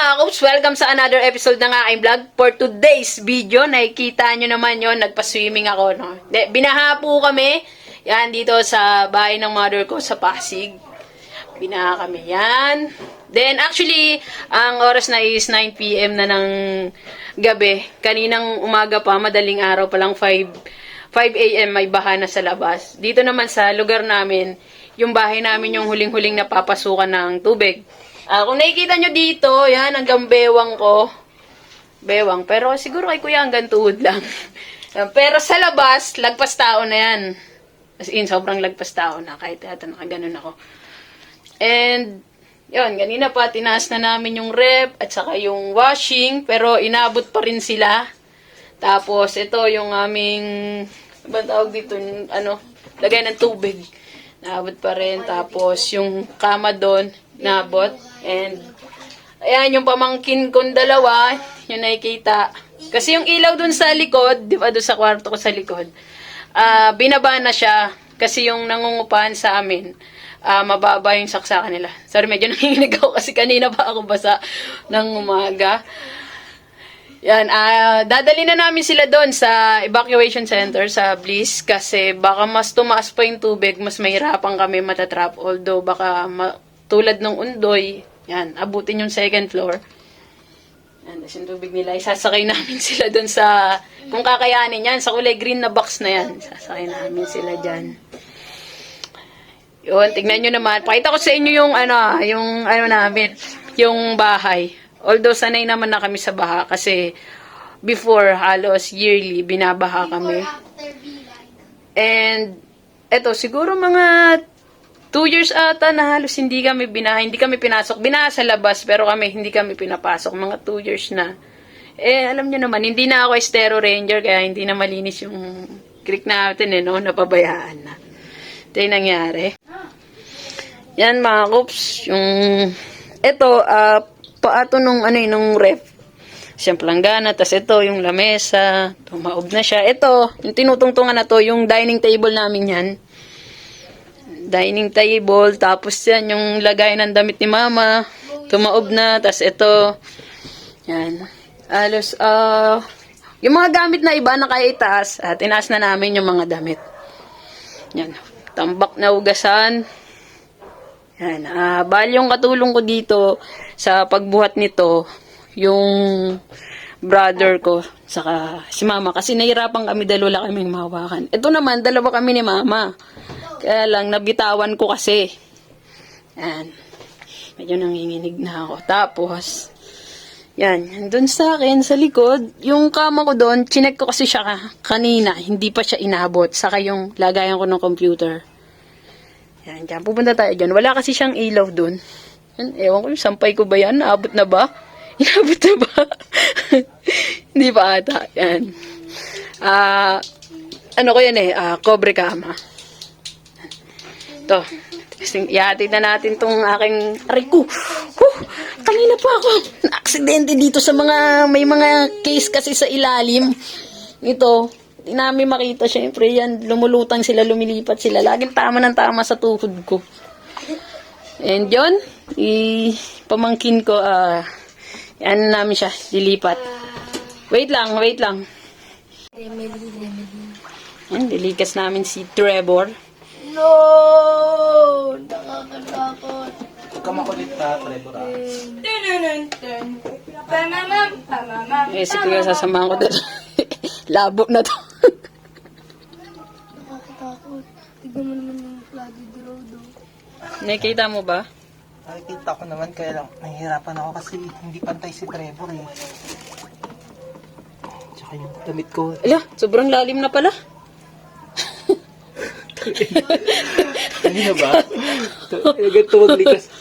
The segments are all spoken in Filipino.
mga Coops? Welcome sa another episode ng aking vlog. For today's video, nakikita nyo naman yon, nagpa-swimming ako. No? Binaha po kami, yan, dito sa bahay ng mother ko sa Pasig. Binaha kami yan. Then, actually, ang oras na is 9 p.m. na ng gabi. Kaninang umaga pa, madaling araw pa lang, 5 a.m. may baha na sa labas. Dito naman sa lugar namin, yung bahay namin yung huling-huling napapasukan ng tubig. Kung nakikita nyo dito, yan, hanggang bewang ko. Bewang. Pero siguro kay kuya hanggang tuhod lang. Pero sa labas, lagpas tao na yan. As in, sobrang lagpas tao na. Kahit ito, nakaganon ako. And, yun, ganina pa, tinaas na namin yung rep at saka yung washing. Pero inabot pa rin sila. Tapos, ito yung aming, ba tawag dito, lagay ng tubig. Naabot pa rin. Tapos, yung kama doon, naabot. And, ayan, yung pamangkin kong dalawa, yung nakikita. Kasi yung ilaw dun sa likod, di ba, dun sa kwarto ko sa likod, binaba na siya. Kasi yung nangungupahan sa amin, mababa yung saksakan nila. Sorry, medyo nanginginig ako kasi kanina pa ako basa ng umaga. Yan, dadali na namin sila doon sa evacuation center sa Bliss kasi baka mas tumaas pa yung tubig, mas mahirapan kami matatrap. Although baka tulad ng Undoy, yan, abutin yung second floor. Yan, tas yung tubig nila, isasakay namin sila doon sa, kung kakayanin yan, sa kulay green na box na yan, sasakay namin sila dyan. Yun, tignan nyo naman. Pakita ko sa inyo yung namin, yung bahay. Although sanay naman na kami sa baha kasi before halos yearly binabaha kami. And eto siguro mga 2 years ata na halos hindi kami binaha, hindi kami pinasok. Binaha sa labas pero kami hindi kami pinapasok. Mga 2 years na. Alam nyo naman, hindi na ako estero ranger kaya hindi na malinis yung creek natin napabayaan na. Ito yung nangyari. Yan mga Coops, yung ito, paato nung ref. Siyang planggana, tas ito yung lamesa, tumaob na siya. Ito, yung tinutungtungan na to, yung dining table namin yan. Dining table, tapos yan yung lagay ng damit ni mama, tumaob na, tas ito, yan. Alos, yung mga gamit na iba na kaya itaas, tinaas na namin yung mga damit. Yan, tambak na ugasan. Yan, bali yung katulong ko dito sa pagbuhat nito, yung brother ko, saka si mama, kasi nahirapan kami, dalawa kaming mahawakan. Ito naman, dalawa kami ni mama. Kaya lang, nabitawan ko kasi. Yan. Medyo nanginginig na ako. Tapos, yan. Doon sa akin, sa likod, yung kama ko doon, chinek ko kasi siya kanina. Hindi pa siya inabot. Saka yung lagayan ko ng computer. Yan, dyan. Pupunta tayo dyan. Wala kasi siyang ilaw doon. Yan, ewan ko, yung sampay ko ba yan? Naabot na ba? Inabot na ba? Hindi pa ata. Yan. Ano ko yan cobre kama. Ito. Ihatid na natin tong aking ariko. Kanina pa ako na-aksidente dito sa may mga case kasi sa ilalim. Ito, hindi namin makita syempre yan. Lumulutang sila, lumilipat sila. Laging tama ng tama sa tuhod ko. And yun, pamangkin ko, yan namin siya, dilipat. Wait lang. Yan, dilikas namin si Trevor. No! Nakakatakot. Huwag ka makulit na, Trevor. Si Kuya sasamahan ko dito. Labo na to. Nakakatakot. Tignan mo naman yung flooded road. Nakikita mo ba? Nakikita ko naman, kaya lang nahihirapan ako kasi hindi pantay si Trevor Tsaka yung damit ko. Ala, sobrang lalim na pala. Hindi na ba? Ganito maglikas.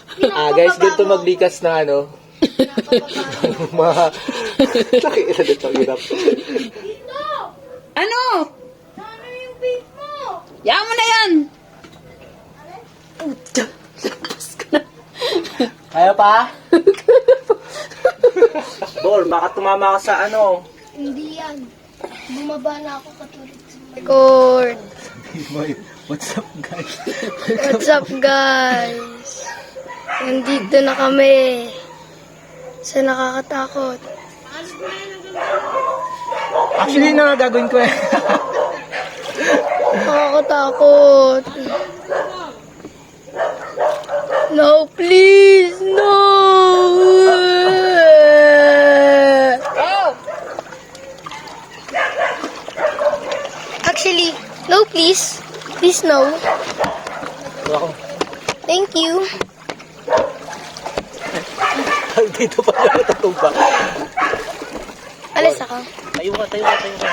Guys, ganito maglikas na mga... Nakikita dito, hirap. Ano? Ano yung vape mo? Yaman mo na yan! Kaya pa? Bol, baka tumama ka sa Hindi yan. Bumaba na ako katulad sa record. What's up, guys? What's up, guys? Nandito na kami Sa nakakatakot. Actually, yun na nga gagawin ko eh. Nakakatakot. No, please, no! Actually, no, please. Please, no. Ako. Thank you. Dito pa na natutumba. Alis ako. Tayo ka, tayo ka, tayo ka.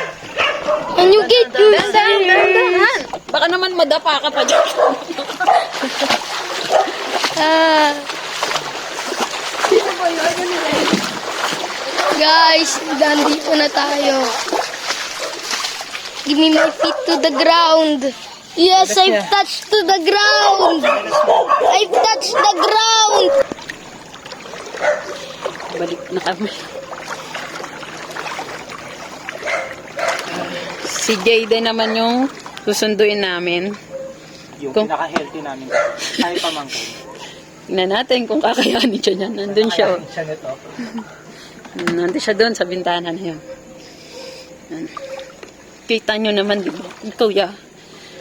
Can you get yourself? Dahan! Baka naman madapa ka pa dyan. Guys, nandito na tayo. Give me my feet to the ground. Yes, I've touched to the ground. I've touched the ground. Balik na kami. Si Jayden naman yung susunduin namin. Yung Kung- pinaka-healthy namin. Tayo pamangkin. Tingnan natin kung kakayanin siya niyan. Nandun siya. Kaya siya nito. Nandun siya doon sa bintana na yun. Yan. Kita nyo naman, di ba? Ikaw, ya.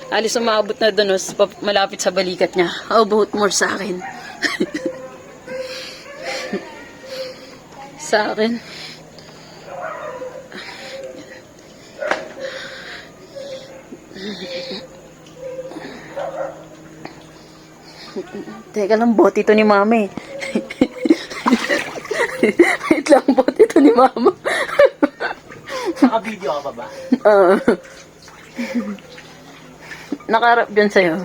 Alis umabot na doon, malapit sa balikat niya. How about more sa akin? Sa akin. Teka lang, bot ito ni mami. Wait lang, bot ito ni mama. Naka-video ka pa ba? Nakarap dyan sa'yo.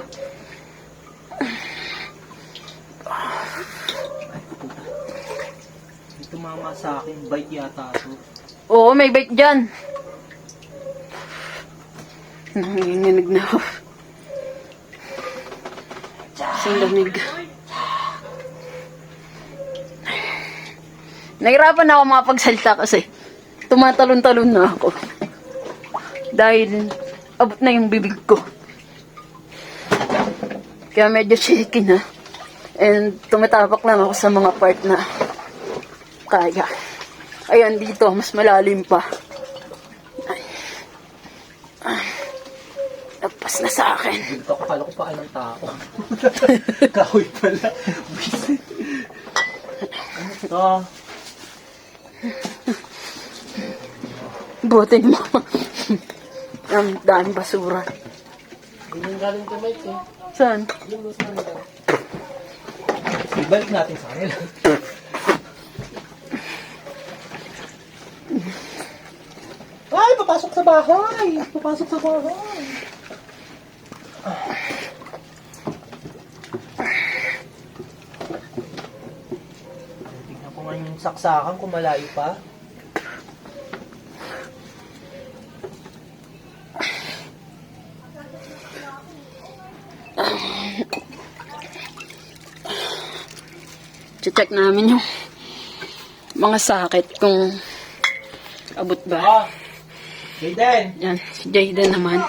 Ito mama sa akin, bite yata ito. Oo, may bite dyan. Nanginginig na ako. Sing lamig. Nahirapan ako makapagsalita kasi tumatalon-talon na ako. Dahil abot na yung bibig ko. Kaya medyo shaky na. And tumatapak lang ako sa mga part na kaya. Ayan dito, mas malalim pa. Nagpas na sa akin. Dito, akala ko pa anong tao. Kahoy pala. Bisit. Ano ito? Buti mo. Ang daming basura. Hindi yung galing kamay ko. Saan? Ibalik natin sa kanila. Ay, papasok sa bahay! Papasok sa bahay! Tingnan ko nga yung saksakan kung malayo pa. Check namin yung mga sakit kung abot ba. Ah! Jayden! Yan, si Jayden naman.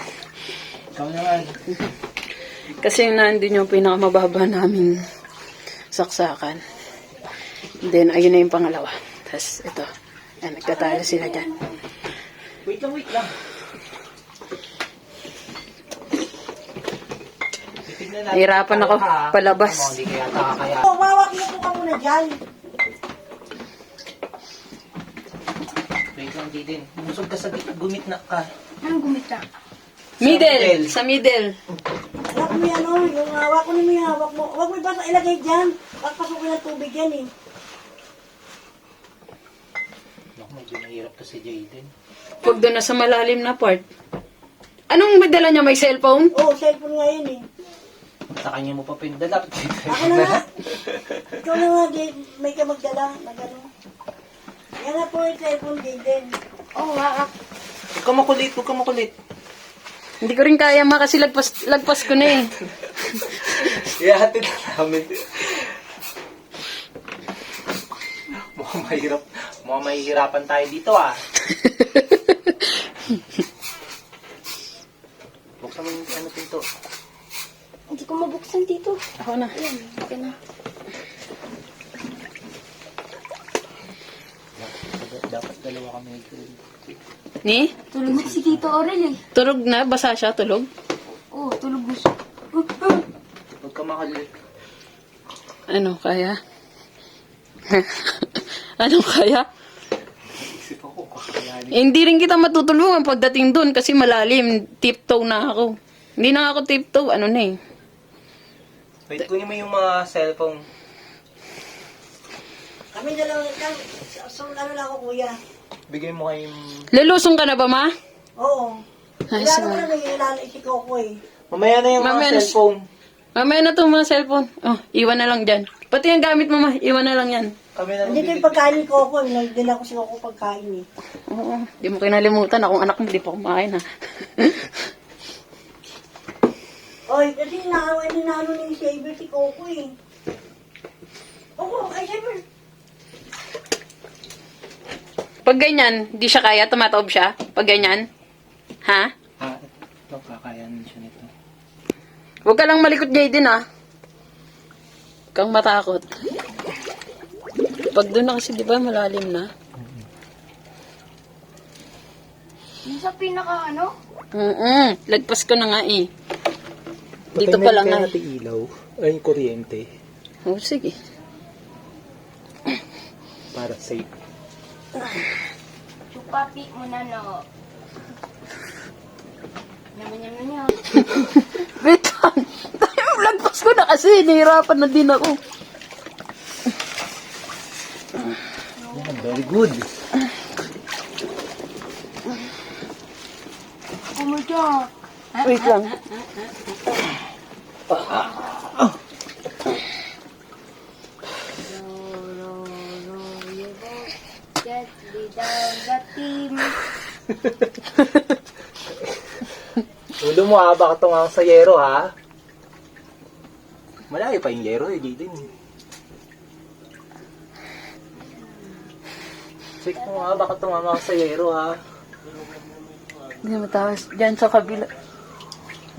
Ikaw naman. Kasi nandun yung pinakamababa namin saksakan. Then, ayun na yung pangalawa. Tapos, ito. Yan, nagtatalo sila dyan. Wait lang. Titignan natin. Nahirapan ako palabas. Hindi kaya kaya. Mawak niyo po ka muna dyan. Wait lang, Jayden. Busog ka sa gumitna ka. Anong gumita? Middle! Sa middle. Hawak mo yan, oh. Yung hawak ko mo yung hawak mo. Huwag mo ibasa ilagay dyan. Pagpasukin ng tubig yan, eh. Naku, medyo mahirap to si Jayden. Huwag doon na sa malalim na part. Anong madala niya? May cellphone? Oo, cellphone nga yan, eh. Sa kanya mo pa pinadala. Ako na nga. Ikaw na nga, Jade. May ka magdala. Magano. Yan na po yung cellphone, Jade. Oo nga. Huwag ka makulit. Hindi ko rin kaya kasi lagpas ko na eh. Ihatid na namin. Mukhang mahihirapan tayo dito, ah. Buksan mo yung ano pinto. Hindi ko mabuksan dito. Ako na. Ayan, okay na. Dapat dalawa kami nag-film. Ni? Tulog na si Tito Orel eh. Tulog na? Basa siya? Tulog? Oo, tulog na siya. Huwag ka makalit. Ano kaya? Ano kaya? Isip ako, kakayanin. Hindi rin kita matutulungan pagdating doon kasi malalim. Tiptoe na ako. Hindi na ako tiptoe. Ano na eh. Wait, kunin mo yung mga cellphone. Kami dalawa lang. So, ano lang ako, kuya. Bigay mo kayong... Lalusong ka na ba, ma? Oo. Ay, Wala sige. naman na nangyayalaan isiko ko eh. Mamaya na yung Mamaya mga na- cellphone. Mamaya na itong mga cellphone. Oh, iwan na lang dyan. Pati yung gamit mo, ma. Iwan na lang yan. Kami na Andito yung pagkain ni Coco. Nagdala ko si Coco pagkain eh. Oo. Di mo kinalimutan. Akong anak mo, di pa kumain, ha? Oy, kasi ninalo ni Saber si Coco eh. Coco, ay Saber. Pag ganyan, di siya kaya, tumataob siya. Pag ganyan. Ha? Ah, ito, kakayanin siya nito. Huwag ka lang malikot, Jaden, ha? Huwag kang matakot. Pag doon na kasi, di ba, malalim na. Yung sa pinaka ano? Lagpas ko na nga, eh. Dito pa lang, Patay nga. na natin ilaw. Ay, yung kuryente. Oh, sige. Para safe. Chupapi mo na no. Naman. Wait lang. Lagpas ko na kasi. Nahirapan na din ako. Yan, very good. Pumadyak. Wait lang. Gently down the team. Ulo mo ha, baka tungang sa yero ha. Malayo pa yung yero eh, Jaden. Check mo ha, baka tumama ka sa yero ha. Hindi na matawas. Diyan sa kabila.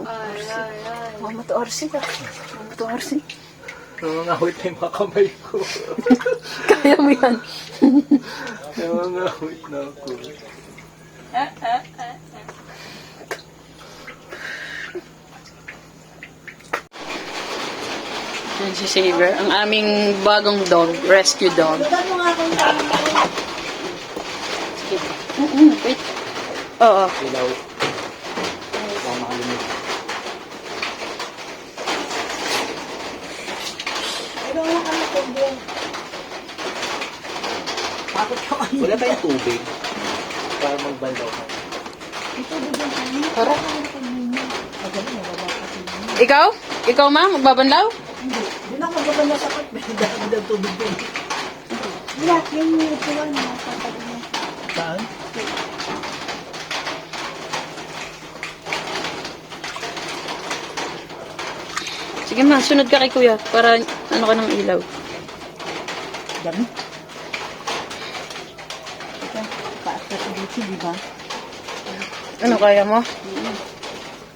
Ay. Mama to Arsi ka. Mama to Arsi. Nangangawit na yung mga kamay ko. Kaya mo yan. Nangangawit na ako. Yan si Saber. Ang aming bagong dog. Rescue dog. Lutan mo nga akong tayo. Wait. Oo. Ilaw. Baka makalimit. Ano nga kami tubig? Bakit ko ano? Wala tayong tubig. Para magbandaw ka. Ikaw? Ikaw, ma? Magbabanlaw? Doon ako gaba na sakot. Dahil daw tubig din. Yan, yung upuan na tatabi mo. Saan? Sige ma, sunod ka kay kuya para ano ka ng ilaw. Dami. Ito, paas na sa dito, di ba? Ano kaya mo?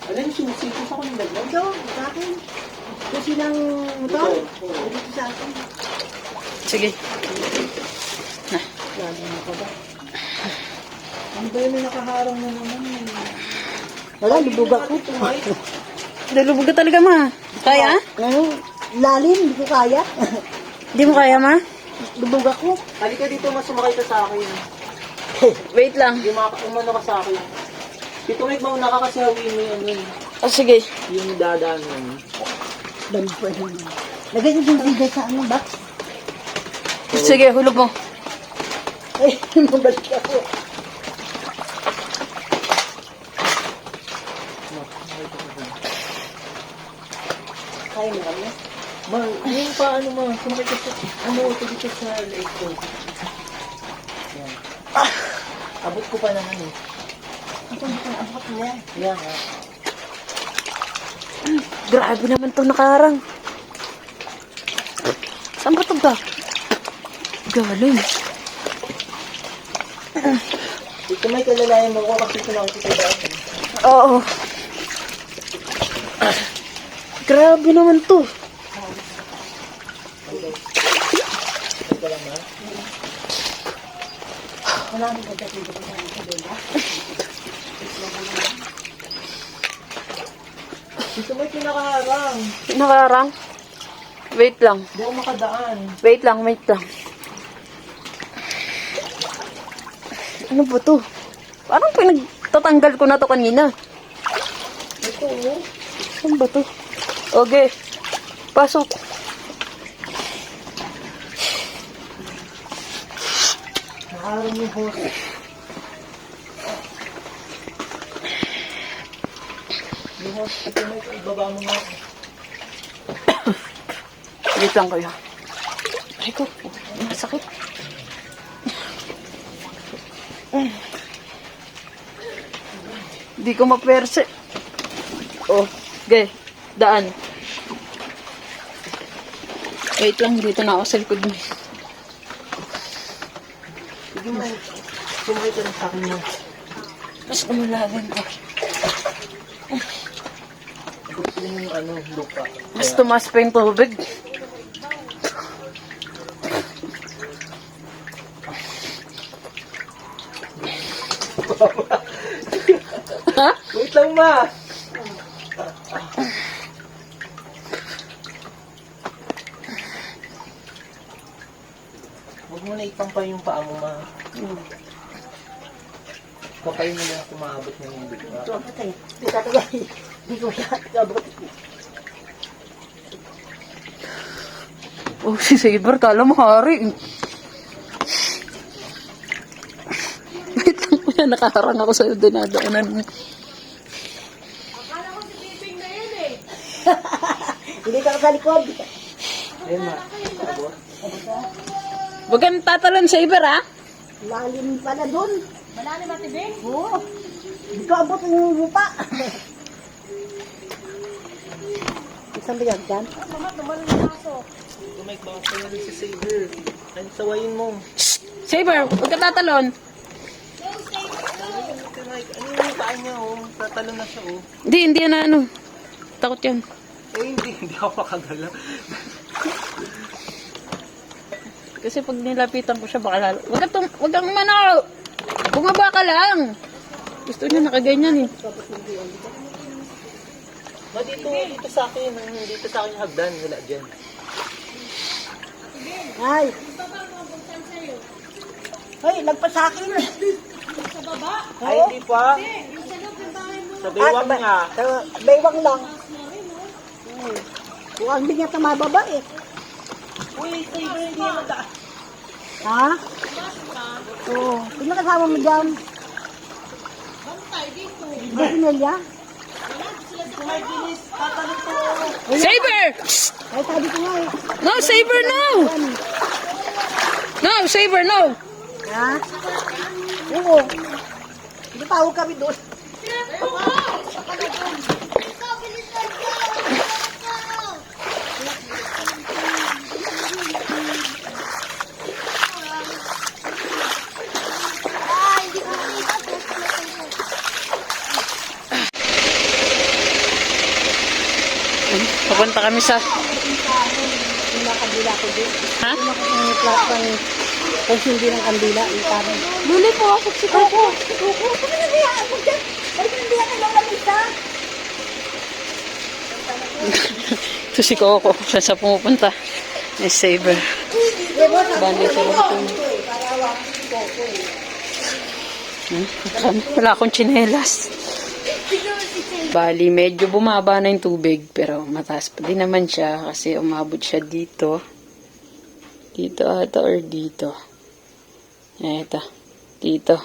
Ano yung susi ko sa kong dagdag? Ito, sa akin. Ito silang motor. Dito sa akin. Sige. Lagi na ka ba? Ang bayo may nakaharang na naman. Wala, lubog ako. Dalubog ka talaga ma. Kaya? Ano, lalim, hindi ko kaya. Di mo kaya ma? Lubog ako. Halika dito, mas sumakay ka sa akin. Wait lang. Yung umano ka sa akin. Dito may mauna ka kasi hawin mo yung ano yun. Oh, sige. Yung dadaan mo. Dami po yun. Lagay niyo yung bigay sa ano ba? Sige, hulog mo. Ay, mabalik ako. Kaya mo kami? Ma, yung paano ma, sumakay ka sa, ano, dito sa leg ko. Yan. Abot ko pa naman eh. Ito, hindi ko naabot na yan. Yan ha. Grabe naman to nakarang. Saan ba ito ba? Galing. Ito may kalalayan mo ko kasi ito nakikita dati. Oo. Grabe naman to. Ito lang ha. Wala nang pagkakita ko sa Isabela. Dito may pinakaharang. Nakarang. Wait lang. Hindi ako makadaan. Wait lang. Ano ba to? Parang pinagtatanggal ko na to kanina. Ito, oh. Ano ba to? Okay. Pasok. Nakaharang yung hose. Yung hose, ito may ibaba mo nga. Wait lang kayo. Ay ko. Masakit. Hindi ko maperse. Oh, okay. Daan. Wait lang, dito na ako sa likod mo. Sige mo, sumakay ka rin sa akin mo. Mas umulalim ko. Gusto yung lupa. Mas tumas pa yung tubig. Ha? Wait lang, ma! Huwag mo na itampay yung paa mo, ma. Papayin mo na kung maabot na yung bigla. Ito ang patay. Hindi ka tagay. Hindi ko siya. Abot. Oh, si Saber, kala mo hari. Wait lang, kuya, nakaharang ako sa'yo, dinadaanan mo. Hindi ka sa likod. Ayun, ma. Abot. Huwag kang tatalon, Saber, ha? Lalim pala dun. Malalim ba, Tibing? Oo. Hindi ko abot yung lupa. Isang bigyan dyan. Tumay ba ka na si Saber? Ay, sawayin mo. Saber, huwag ka tatalon. Ano yung paa niya, oh? Tatalon na siya, oh. Hindi yan na ano. Takot yan. Eh, hindi ako makagala. Kasi pag nilapitan ko siya, baka lalo. Huwag kang manaw. Bumaba ka lang. Gusto niya nakaganyan eh. Ma, dito sa akin. Dito sa akin yung hagdan. Wala dyan. Ay. Hoy, lagpas sa akin. Ay, hindi pa. Sa baywang niya. Baywang lang. Huwag hindi niya tumababa eh. Uy, Saber, hindi yan mata. Ha? Oo. Sino kasama mo dyan? Ba si Nelia? Saber! Ay, sabi ko nga eh. No, Saber, no! No, Saber, no! Ha? Oo. Hindi pa huwag kami doon. Papunta kami sa... Yung nakabila ko doon. Ha? Yung platang pagsindi ng kandila. Yung parang, Luli po ako si Coco. Coco, kami nabiyaan mo dyan. Ay, nabiyaan ka lang isa. Ito si Coco. Siya sa pumupunta. Ni Saber. Bandi sa rito. Wala akong tsinelas. Bali, medyo bumaba na yung tubig. Pero mataas pa din naman siya. Kasi umabot siya dito. Dito ata or dito. Eto. Dito.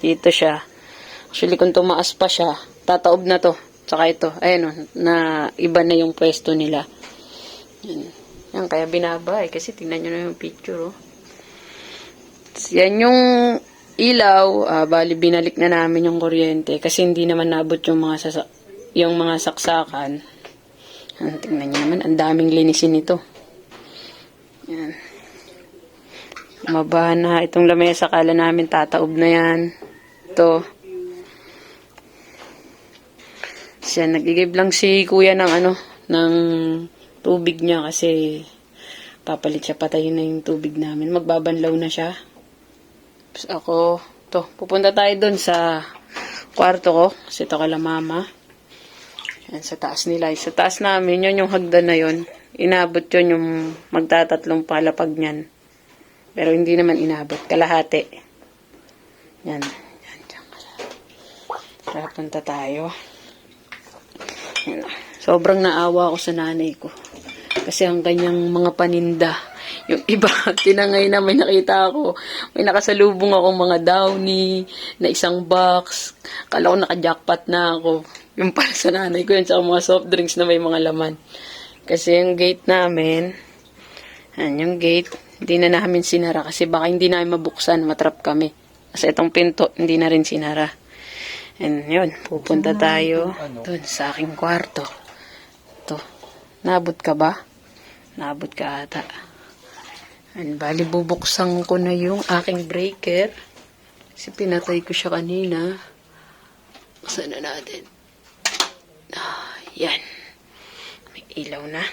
Dito siya. Actually, kung tumaas pa siya, tataob na to. Tsaka ito. Ayan o. Na iba na yung pwesto nila. Yan. Kaya binaba eh. Kasi tingnan nyo na yung picture. Oh. Yan yung ilaw. Bali, binalik na namin yung kuryente. Kasi hindi naman nabot yung mga saksakan. Yan, tingnan nyo naman. Ang daming linisin ito. Yan. Maba na. Itong lamesa, kala namin tataob na yan. Ito. Siya, nagigib lang si kuya ng ng tubig niya kasi papalit siya, patayin na yung tubig namin. Magbabanlaw na siya. Tapos ako, pupunta tayo dun sa kwarto ko. Kasi ito kala mama. Yan, sa taas nila. Sa taas namin, yun yung hagdan na yun. Inabot yun yung magtatatlong palapag niyan. Pero hindi naman inabot. Kalahati. Yan. Yan, dyan. Tara, punta tayo. Yan. Sobrang naawa ako sa nanay ko. Kasi ang kanyang mga paninda. Yung iba, tinangay na may nakita ako. May nakasalubong ako mga downy na isang box. Kala ko naka-jackpot na ako. Yung para sa nanay ko yun, sa mga soft drinks na may mga laman. Kasi yung gate namin, yung gate, hindi na namin sinara kasi baka hindi namin mabuksan, matrap kami. Kasi itong pinto, hindi na rin sinara. And yun, pupunta tayo dun sa aking kwarto. Ito, nabot ka ba? Nabot ka ata. And bali, bubuksan ko na yung aking breaker. Kasi pinatay ko siya kanina. Buksan na natin. Yan. May ilaw na.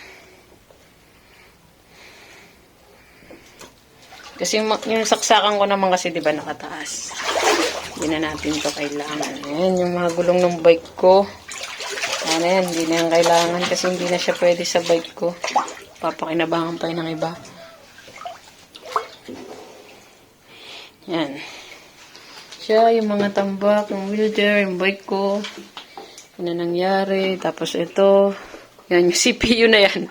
Kasi yung saksakan ko naman kasi diba nakataas. Hindi na natin ito kailangan. Ayan, yung mga gulong ng bike ko. Ano yan, hindi na yan kailangan kasi hindi na siya pwede sa bike ko. Papakinabangan pa yun ng iba. Yan. Siya, yung mga tambak, yung wheelchair, yung bike ko. Yan na nangyari. Tapos ito. Yan, yung CPU na yan.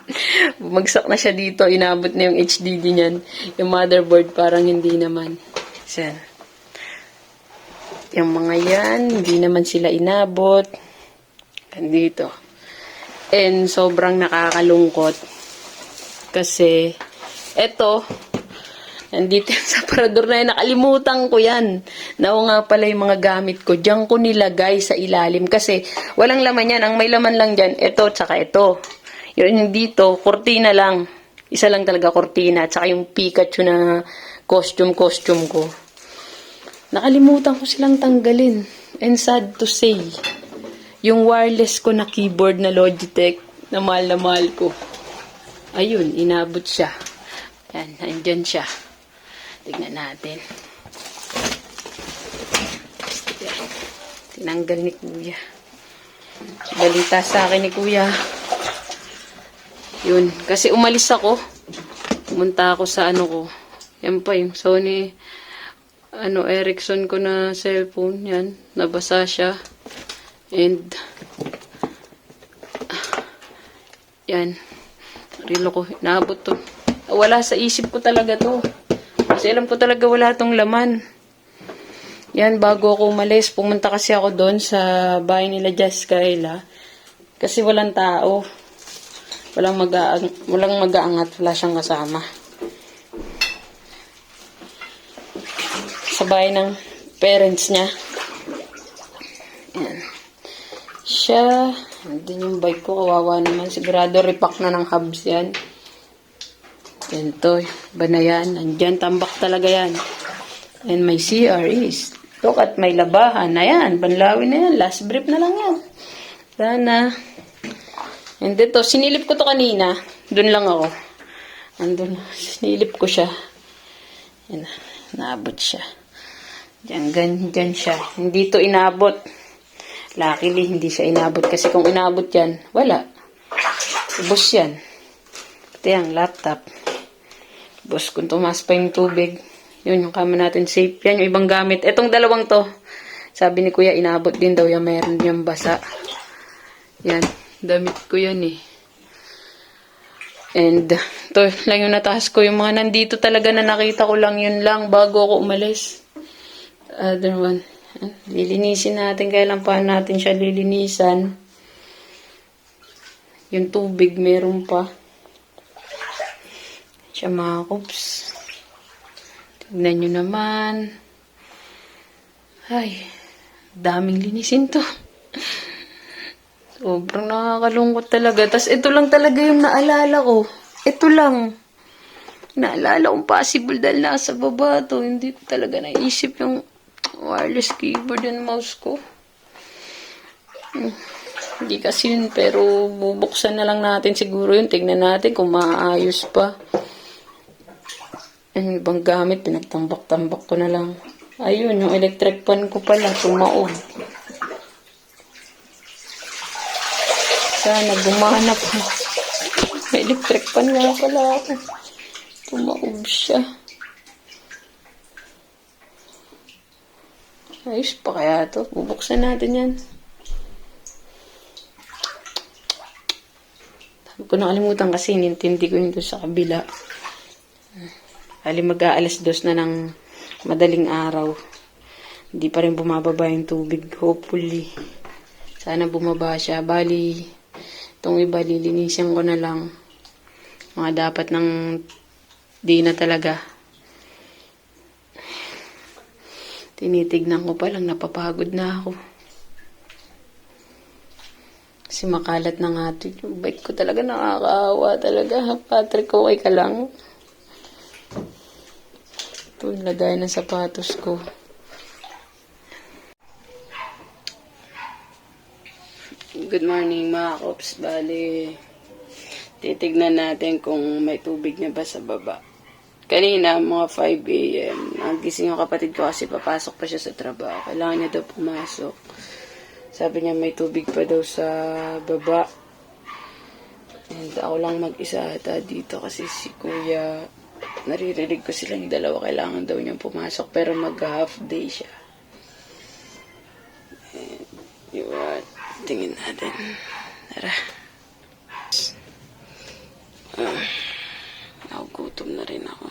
Bumagsak na siya dito. Inabot na yung HDD niyan. Yung motherboard parang hindi naman. Yan. Yung mga yan, hindi naman sila inabot. Dito. And sobrang nakakalungkot. Kasi, eto, nandito sa parador na yan, nakalimutan ko yan. Nao nga pala yung mga gamit ko. Diyan ko nilagay sa ilalim. Kasi, walang laman yan. Ang may laman lang dyan, ito, tsaka ito. Yung dito, kurtina lang. Isa lang talaga kurtina. Tsaka yung Pikachu na costume ko. Nakalimutan ko silang tanggalin. And sad to say, yung wireless ko na keyboard na Logitech, na mahal ko. Ayun, inabot siya. Yan, nandyan siya. Tignan natin. Tinanggal ni Kuya. Balita sa akin ni Kuya. Yun. Kasi umalis ako. Pumunta ako sa ano ko. Yan pa yung Sony Ericsson ko na cellphone. Yan. Nabasa siya. And yan. Rilo ko. Naabot to. Wala sa isip ko talaga to. Kasi alam ko talaga wala tong laman. Yan, bago ako umalis, pumunta kasi ako doon sa bahay nila Jessica Ella. Kasi walang tao. Walang mag-aangat. Wala siyang kasama. Sa bahay ng parents niya. Yan. Siya. Andun yung bike ko. Kawawa naman. Sigurado repack na ng hubs yan. Ito, ba na yan? Andyan, tambak talaga yan. And my CR is, look at may labahan. Ayan, banlawin na yan. Last brief na lang yan. Sana. And ito, sinilip ko to kanina. Doon lang ako. Andun, sinilip ko siya. Yan, naabot siya. Diyan siya. Hindi to inabot. Luckily, hindi siya inabot. Kasi kung inabot yan, wala. Ubus yan. Ito yung laptop. Bus, kung tumas pa yung tubig, yun yung kama natin safe. Yan yung ibang gamit. Etong dalawang to, sabi ni Kuya, inabot din daw yung meron yung basa. Yan, damit ko yan eh. And, to lang yung nataas ko. Yung mga nandito talaga na nakita ko lang, yun lang, bago ako umalis. Other one. Lilinisin natin, kailan pa natin siya lilinisan. Yung tubig, meron pa. Siya mga kups. Tignan nyo naman. Ay, daming linisin to. Sobrang nakakalungkot talaga. Tapos ito lang talaga yung naalala ko. Ito lang. Naalala kong possible dahil nasa baba to. Hindi ko talaga naisip yung wireless keyboard and mouse ko. Hindi kasi yun, pero bubuksan na lang natin siguro yun. Tignan natin kung maayos pa. Yung ibang gamit, pinagtambak-tambak ko na lang. Ayun, yung electric pan ko pala, tumaob. Sana gumana pa. May electric pan nga pala ako. Tumaob siya. Ayos pa kaya to? Bubuksan natin yan. Sabi ko nakalimutan kasi nintindi ko yun doon sa kabila. Mag-aalas 2 na ng madaling araw. Hindi pa rin bumababa yung tubig. Hopefully. Sana bumaba siya. Bali, itong iba lilinisin ko na lang. Mga dapat ng di na talaga. Tinitignan ko pa lang, napapagod na ako. Kasi makalat na nga ito. Yung bike ko talaga nakakaawa talaga. Patrick, okay ka lang? Ito, lagay ng sapatos ko. Good morning mga kops. Bali, titignan natin kung may tubig na ba sa baba. Kanina, mga 5 a.m., nagising yung kapatid ko kasi papasok pa siya sa trabaho. Kailangan niya daw pumasok. Sabi niya may tubig pa daw sa baba. And ako lang mag-isa ata dito kasi si kuya, naririnig ko silang dalawa. Kailangan daw niyang pumasok pero mag-half day siya. And, yun, tingin natin. Tara. Nagugutom na rin ako.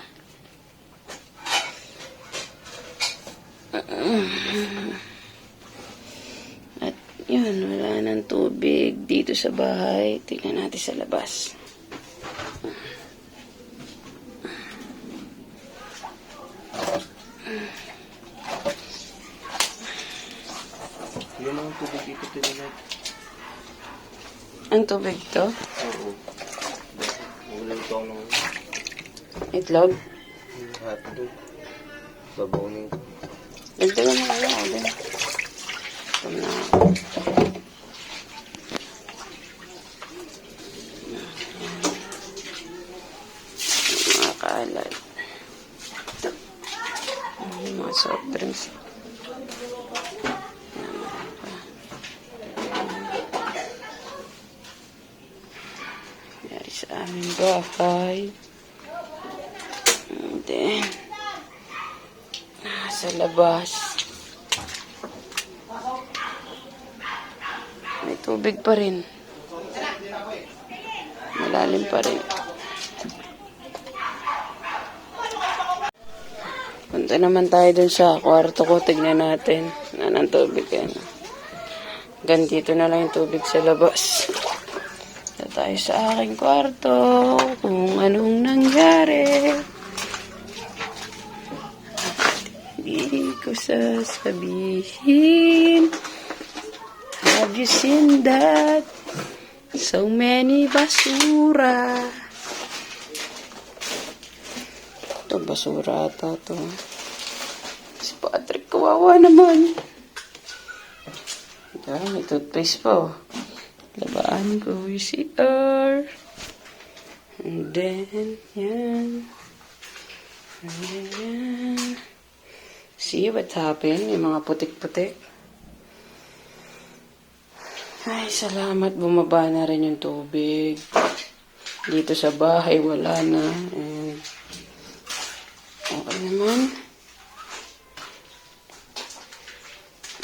At yun, wala nang tubig dito sa bahay. Tingnan natin sa labas. Yun ang tubig dito tinanay. Ang tubig to? Oo. Ulan ito ng Itlog? hotdog. Baboning ko. Nagdagan na kaya ako din. Ito na ako. Mga kalat. Mga soft drinks. Yari sa aming bahay. And then, sa labas. May tubig pa rin. Malalim pa rin. Punta naman tayo dun sa kwarto ko. Tignan natin. Nanang tubig yan. Hanggang dito na lang yung tubig sa labas. Punta tayo sa aking kwarto. Kung anong nangyari. Hindi ko sasabihin. Have you seen that? So many basura. Ito basura ata to. Si Patrick, kawawa naman. Ito, may toothpaste pa. Labaan ko yung CR. And then, yan. And then, yan. See what happened? Yung mga putik-putik. Ay, salamat. Bumaba na rin yung tubig. Dito sa bahay, wala na. And, okay naman.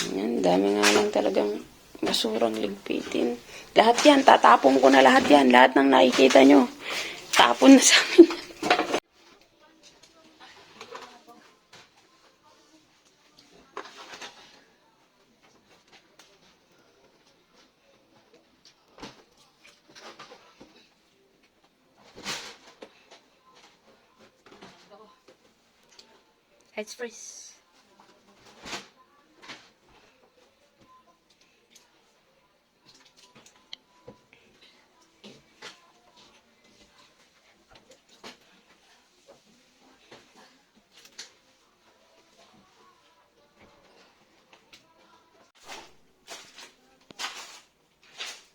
Ayan, dami nga lang talagang basurang ligpitin. Lahat yan, tatapon ko na lahat yan. Lahat ng nakikita nyo. Tapon na sa amin. Let's freeze.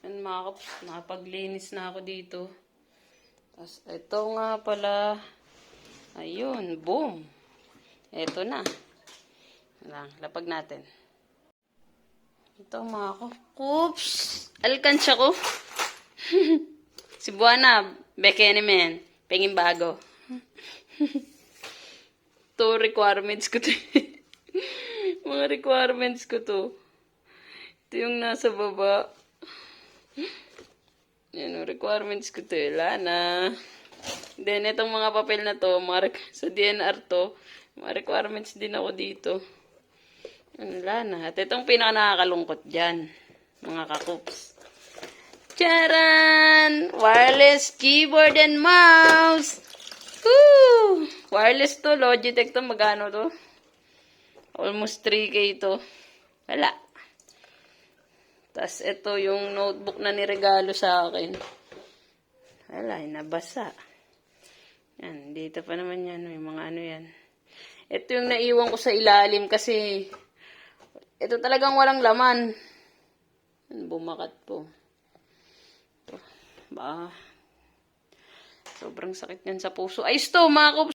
Yan mga kaps, nakapaglinis na ako dito. Tapos ito nga pala, ayun, boom. Ito na. Lang, lapag natin. Ito mga kups. Alkansya ko. Si Buana, Bekenemen. Pengin bago. To requirements ko to. Mga requirements ko to. Ito yung nasa baba. Yan yung requirements ko to. Wala na. Then, itong mga papel na to, sa DNR to, mga requirements din ako dito. Wala na. At itong pinaka nakakalungkot dyan, mga kakups. Charan! Wireless keyboard and mouse! Woo! Wireless to, Logitech to, magano to? Almost 3K to. Wala. Tapos ito yung notebook na niregalo sa akin. Wala, nabasa. Yan, dito pa naman yan. May mga ano yan. Ito yung naiwan ko sa ilalim kasi ito talagang walang laman. Bumakat po. Ito. Ba, sobrang sakit yan sa puso. Ay, ito, mga kups.